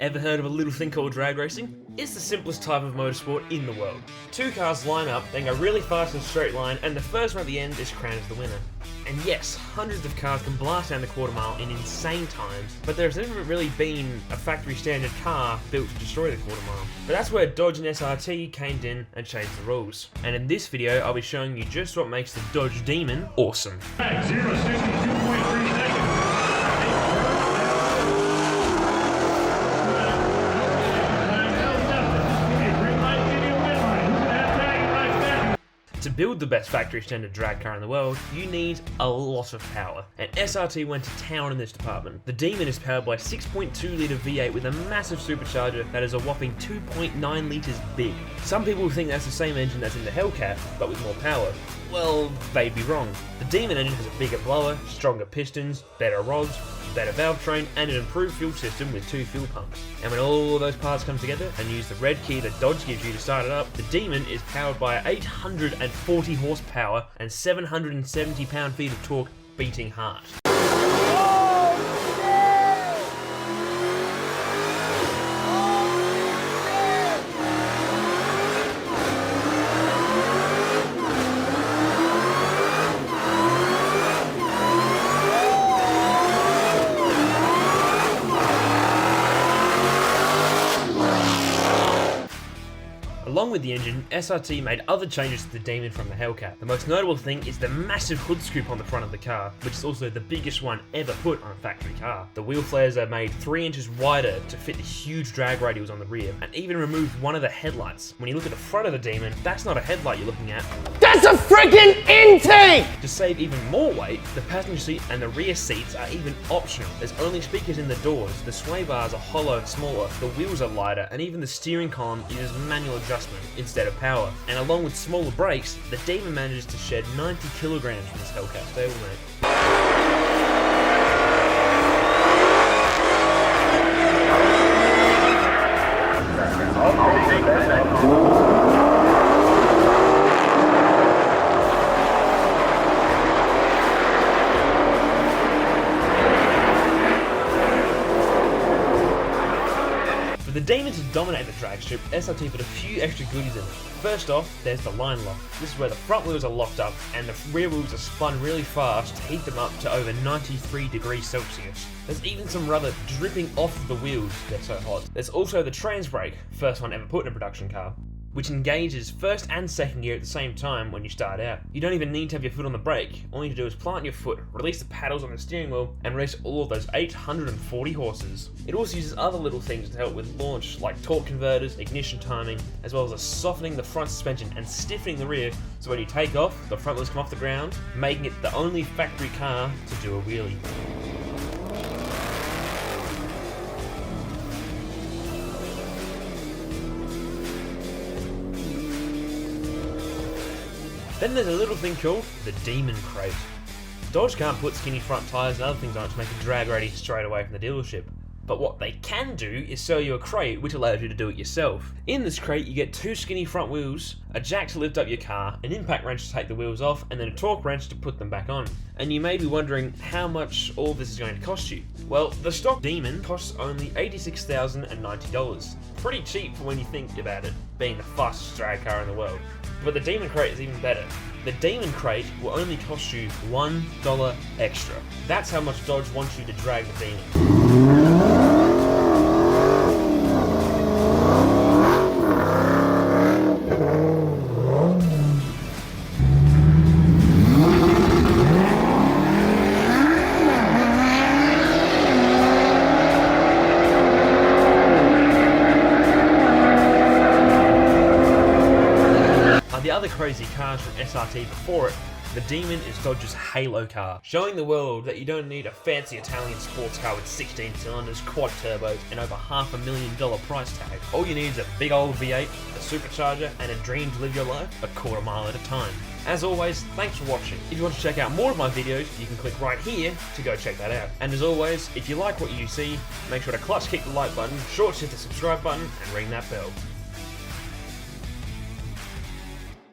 Ever heard of a little thing called drag racing? It's the simplest type of motorsport in the world. Two cars line up, then go really fast in a straight line, and the first one at the end is crowned as the winner. And yes, hundreds of cars can blast down the quarter mile in insane times, but there's never really been a factory standard car built to destroy the quarter mile. But that's where Dodge and SRT came in and changed the rules. And in this video, I'll be showing you just what makes the Dodge Demon awesome. 0.62.3 seconds. To build the best factory standard drag car in the world, you need a lot of power, and SRT went to town in this department. The Demon is powered by a 6.2 litre V8 with a massive supercharger that is a whopping 2.9 litres big. Some people think that's the same engine that's in the Hellcat, but with more power. Well, they'd be wrong. The Demon engine has a bigger blower, stronger pistons, better rods, better valve train, and an improved fuel system with 2 fuel pumps. And when all those parts come together and use the red key that Dodge gives you to start it up, the Demon is powered by 840 horsepower and 770 pound-feet of torque beating hard. Along with the engine, SRT made other changes to the Demon from the Hellcat. The most notable thing is the massive hood scoop on the front of the car, which is also the biggest one ever put on a factory car. The wheel flares are made 3 inches wider to fit the huge drag radials on the rear, and even removed one of the headlights. When you look at the front of the Demon, that's not a headlight you're looking at. That's a freaking intake! To save even more weight, the passenger seat and the rear seats are even optional. There's only speakers in the doors, the sway bars are hollow and smaller, the wheels are lighter, and even the steering column uses manual adjustment instead of power. And along with smaller brakes, the Demon manages to shed 90 kilograms from this Hellcat stablemate. For the Demon to dominate the drag strip, SRT put a few extra goodies in it. First off, there's the line lock. This is where the front wheels are locked up and the rear wheels are spun really fast to heat them up to over 93 degrees Celsius. There's even some rubber dripping off the wheels, they're so hot. There's also the trans brake, first one ever put in a production car, which engages first and second gear at the same time when you start out. You don't even need to have your foot on the brake. All you need to do is plant your foot, release the paddles on the steering wheel, and race all of those 840 horses. It also uses other little things to help with launch, like torque converters, ignition timing, as well as softening the front suspension and stiffening the rear, so when you take off, the front wheels come off the ground, making it the only factory car to do a wheelie. Then there's a little thing called the Demon Crate. Dodge can't put skinny front tyres and other things on it to make it drag ready straight away from the dealership. But what they can do is sell you a crate which allows you to do it yourself. In this crate you get 2 skinny front wheels, a jack to lift up your car, an impact wrench to take the wheels off, and then a torque wrench to put them back on. And you may be wondering how much all this is going to cost you. Well, the stock Demon costs only $86,090. Pretty cheap for when you think about it, being the fastest drag car in the world. But the Demon Crate is even better. The Demon Crate will only cost you $1 extra. That's how much Dodge wants you to drag the Demon. The other crazy cars from SRT before it, the Demon is Dodge's halo car, showing the world that you don't need a fancy Italian sports car with 16 cylinders, quad turbos, and over $500,000 price tag. All you need is a big old V8, a supercharger, and a dream to live your life a quarter mile at a time. As always, thanks for watching. If you want to check out more of my videos, you can click right here to go check that out. And as always, if you like what you see, make sure to clutch kick the like button, short hit the subscribe button, and ring that bell.